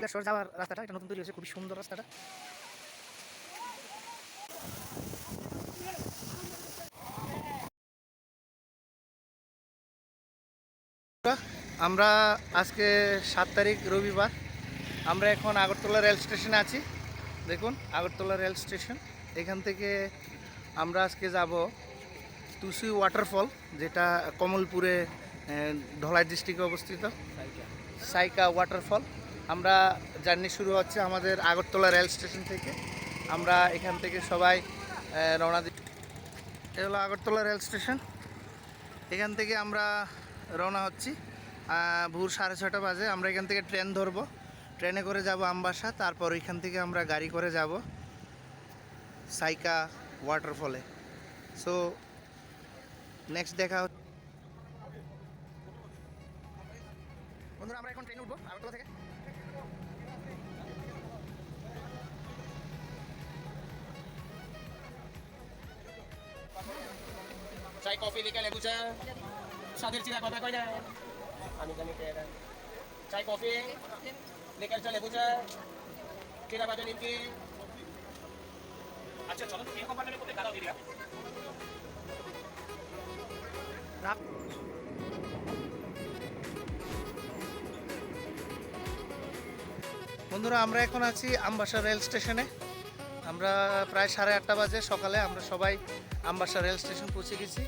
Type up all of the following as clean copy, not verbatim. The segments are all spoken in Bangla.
সিলেট শহর যাওয়ার রাস্তাটা, এটা নতুন তৈরি হয়েছে, খুবই সুন্দর রাস্তাটা। আমরা আজকে 7 তারিখ রবিবার, আমরা এখন আগরতলা রেল স্টেশনে আছি। দেখুন আগরতলা রেল স্টেশন, এখান থেকে আমরা আজকে যাব তুসি ওয়াটারফল, যেটা কমলপুরে ধলাই ডিস্ট্রিক্টে অবস্থিত সাইকা ওয়াটারফল। আমরা জার্নি শুরু হচ্ছে আমাদের আগরতলা রেল স্টেশন থেকে। আমরা এখান থেকে সবাই রওনা দিই। এ হলো আগরতলা রেল স্টেশন, এখান থেকে আমরা রওনা হচ্ছি ভোর 6:30 বাজে। আমরা এখান থেকে ট্রেন ধরবো, ট্রেনে করে যাব আমবাসা, তারপর এখান থেকে আমরা গাড়ি করে যাব সাইকা ওয়াটারফলে। সো নেক্সট দেখা হচ্ছে বন্ধুরা, আমরা এখন ট্রেনে উঠবো আগরতলা থেকে। চাই কফি লিখে লেবুচা স্বাদের চিরা কথা কই না আমি জানি কেরা চাই কফি লিখে চা লেবুচা চিরা বাজে নিমকি। আচ্ছা চলো এই কম্পার্টমেন্টের মধ্যে দাঁড়াও দিদিরা। বন্ধুরা, আমরা এখন আছি আমবাসা রেল স্টেশনে। আমরা প্রায় 8:30 বাজে সকালে আমরা সবাই আমবাসা রেল স্টেশন পৌঁছে গেছি।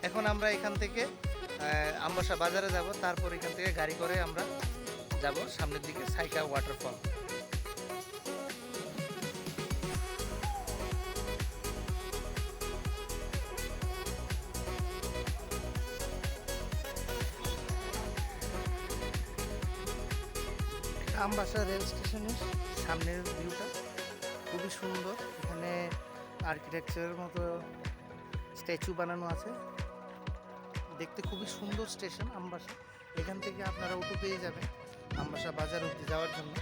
এখন আমরা এখান থেকে আমবাসা বাজারে যাব, তারপর এখান থেকে গাড়ি করে আমরা যাব সামনের দিকে সাইকা ওয়াটারফল। আমবাসা রেল স্টেশনের সামনের ভিউটা খুবই সুন্দর। এখানে আর্কিটেকচারের মতো স্ট্যাচু বানানো আছে, দেখতে খুবই সুন্দর স্টেশন আমবাসা। এখান থেকে আপনারা অটো পেয়ে যাবেন আমবাসা বাজার অবধি যাওয়ার জন্য।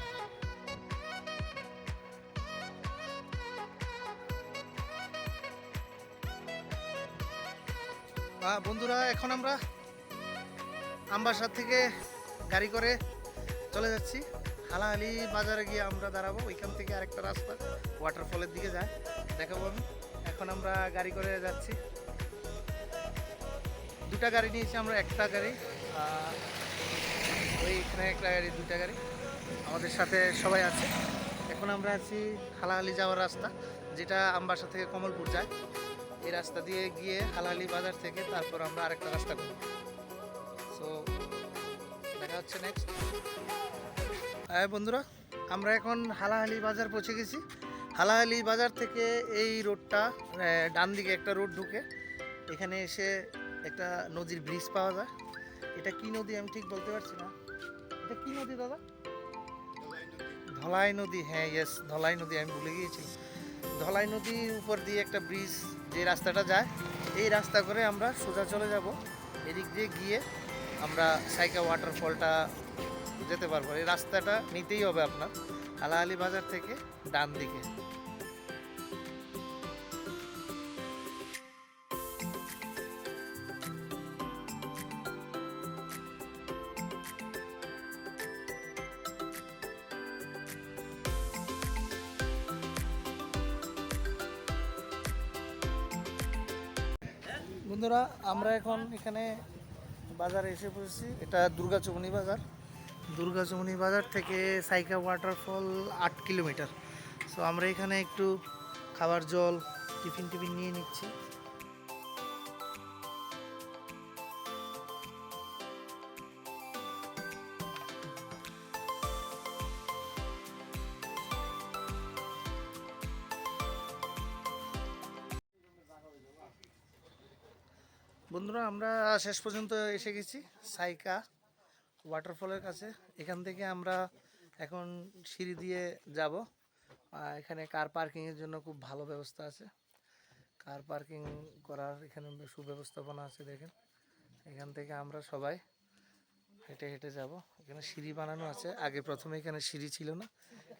বন্ধুরা, এখন আমরা আমবাসা থেকে গাড়ি করে চলে যাচ্ছি হালাহালি বাজারে গিয়ে আমরা দাঁড়াবো। ওইখান থেকে আরেকটা রাস্তা ওয়াটারফলের দিকে যায়, দেখাবো আমি। এখন আমরা গাড়ি করে যাচ্ছি, দুটা গাড়ি নিয়েছি আমরা, একটা গাড়ি ওই এখানে একটা গাড়ি, দুইটা গাড়ি আমাদের সাথে সবাই আছে। এখন আমরা আছি হালাহালি যাওয়ার রাস্তা, যেটা আমবাসা থেকে কমলপুর যায়। এই রাস্তা দিয়ে গিয়ে হালাহালি বাজার থেকে তারপর আমরা আরেকটা রাস্তা করব। সো দেখা হচ্ছে নেক্সট। হ্যাঁ বন্ধুরা, আমরা এখন হালাহালি বাজার পৌঁছে গেছি। হালাহালি বাজার থেকে এই রোডটা ডান দিকে একটা রোড ঢুকে, এখানে এসে একটা নদীর ব্রিজ পাওয়া যায়। এটা কি নদী আমি ঠিক বলতে পারছি না। এটা কি নদী দাদা? ধলাই নদী, হ্যাঁ ইয়েস ধলাই নদী, আমি ভুলে গিয়েছি। ধলাই নদীর উপর দিয়ে একটা ব্রিজ, যে রাস্তাটা যায়, এই রাস্তা করে আমরা সোজা চলে যাব। এদিক দিয়ে গিয়ে আমরা সাইকা ওয়াটারফলটা যেতে পারবো। এই রাস্তাটা নিতেই হবে আপনার হালাহালি বাজার থেকে ডান দিকে। বন্ধুরা, আমরা এখন এখানে বাজারে এসে পড়েছি। এটা দুর্গাচৌমুনি বাজার। দুর্গাচৌমুনি বাজার থেকে সাইকা ওয়াটারফল 8 কিলোমিটার। সো আমরা এখানে একটু খাবার জল টিফিন নিয়ে নিচ্ছি। বন্ধুরা, আমরা শেষ পর্যন্ত এসে গেছি সাইকা ওয়াটারফলের কাছে। এখান থেকে আমরা এখন সিঁড়ি দিয়ে যাব। এখানে কার পার্কিংয়ের জন্য খুব ভালো ব্যবস্থা আছে, কার পার্কিং করার এখানে সুব্যবস্থাপনা আছে। দেখেন, এখান থেকে আমরা সবাই হেঁটে হেঁটে যাব। এখানে সিঁড়ি বানানো আছে, আগে প্রথমে এখানে সিঁড়ি ছিল না,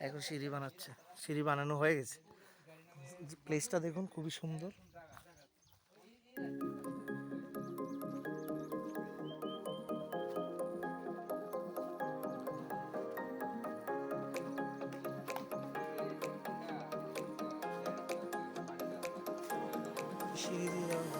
এখন সিঁড়ি বানাচ্ছে, সিঁড়ি বানানো হয়ে গেছে। প্লেসটা দেখুন খুবই সুন্দর। সিঁড়ি দিয়ে যাবো।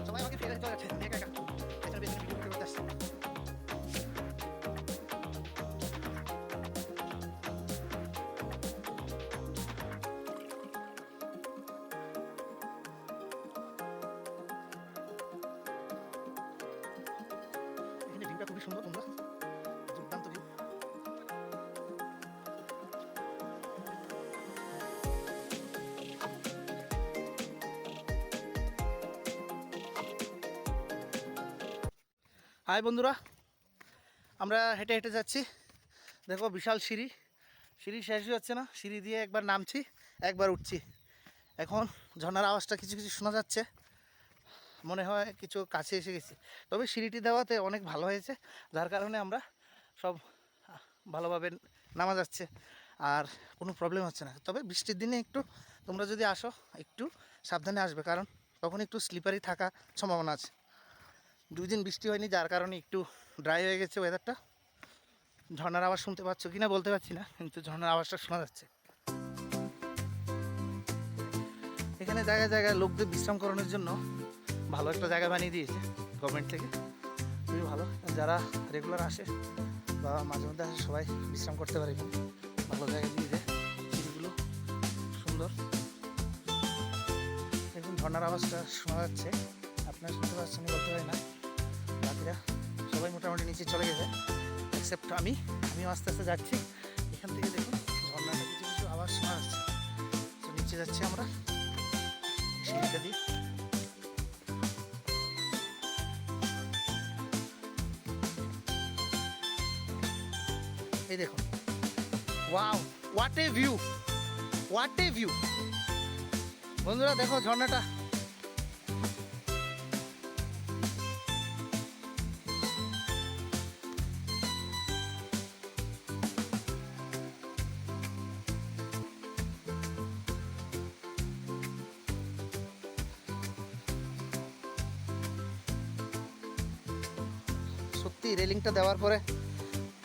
সবাই আমাকে ফেলে চলে যাচ্ছে, আমি একা একা পেছনে পেছনে ভিডিও করতে আসছি। এখানে ভিউটা খুবই সুন্দর, বন্ধুরা, দুর্দান্ত ভিউ। হাই বন্ধুরা, আমরা হেঁটে হেঁটে যাচ্ছি। দেখো বিশাল সিঁড়ি, সিঁড়ি শেষই হচ্ছে না। সিঁড়ি দিয়ে একবার নামছি, একবার উঠছি। এখন ঝর্ণার আওয়াজটা কিছু কিছু শোনা যাচ্ছে, মনে হয় কিছু কাছে এসে গেছি। তবে সিঁড়িটি দেওয়াতে অনেক ভালো হয়েছে, যার কারণে আমরা সব ভালোভাবে নামা যাচ্ছে আর কোনো প্রবলেম হচ্ছে না। তবে বৃষ্টির দিনে একটু তোমরা যদি আসো একটু সাবধানে আসবে, কারণ তখন একটু স্লিপারি থাকার সম্ভাবনা আছে। 2 দিন বৃষ্টি হয়নি, যার কারণে একটু ড্রাই হয়ে গেছে ওয়েদারটা। ঝর্ণার আওয়াজ শুনতে পাচ্ছ কি না বলতে পারছি না, কিন্তু ঝর্ণার আওয়াজটা শোনা যাচ্ছে। এখানে জায়গায় জায়গায় লোকদের বিশ্রাম করানোর জন্য ভালো একটা জায়গা বানিয়ে দিয়েছে গভর্নমেন্ট থেকে, খুবই ভালো। যারা রেগুলার আসে বা মাঝে মধ্যে আসে সবাই বিশ্রাম করতে পারে এখানে, ভালো জায়গা দিয়ে দেয়। সিঁড়িগুলো সুন্দর। এখন ঝর্ণার আওয়াজটা শোনা যাচ্ছে, আপনারা শুনতে পাচ্ছেন বলতে পারি না। বাকিরা সবাই মোটামুটি নিচে চলে গেছে, এক্সেপ্ট আমিও আস্তে আস্তে যাচ্ছি। এখান থেকে দেখুন ঝর্ণাটা কিছু কিছু আওয়াজ শোনা যাচ্ছে। তো নিচে যাচ্ছি আমরা সিঁড়িটা দিয়ে। এই দেখুন, wow, what a view, what a view. বন্ধুরা দেখো ঝর্ণাটা, সত্যি রেলিংটা দেওয়ার পরে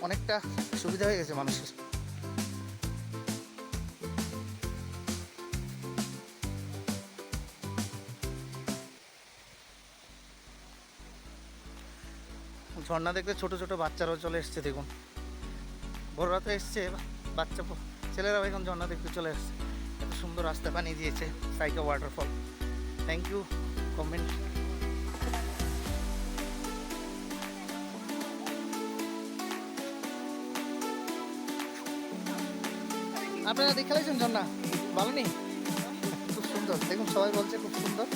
অনেকটা সুবিধা হয়ে গেছে মানুষের। ঝর্ণা দেখতে ছোট ছোট বাচ্চারাও চলে এসছে, দেখুন বড়রা তো এসছে, বাচ্চা ছেলেরাও এখন ঝর্ণা দেখতে চলে এসছে। এত সুন্দর রাস্তা বানিয়ে দিয়েছে Saika waterfall. Thank you government. আপনারা দেখে লাইছেন ঝর্ণা? ভালো নেই? খুব সুন্দর, দেখুন সবাই বলছে খুব সুন্দর।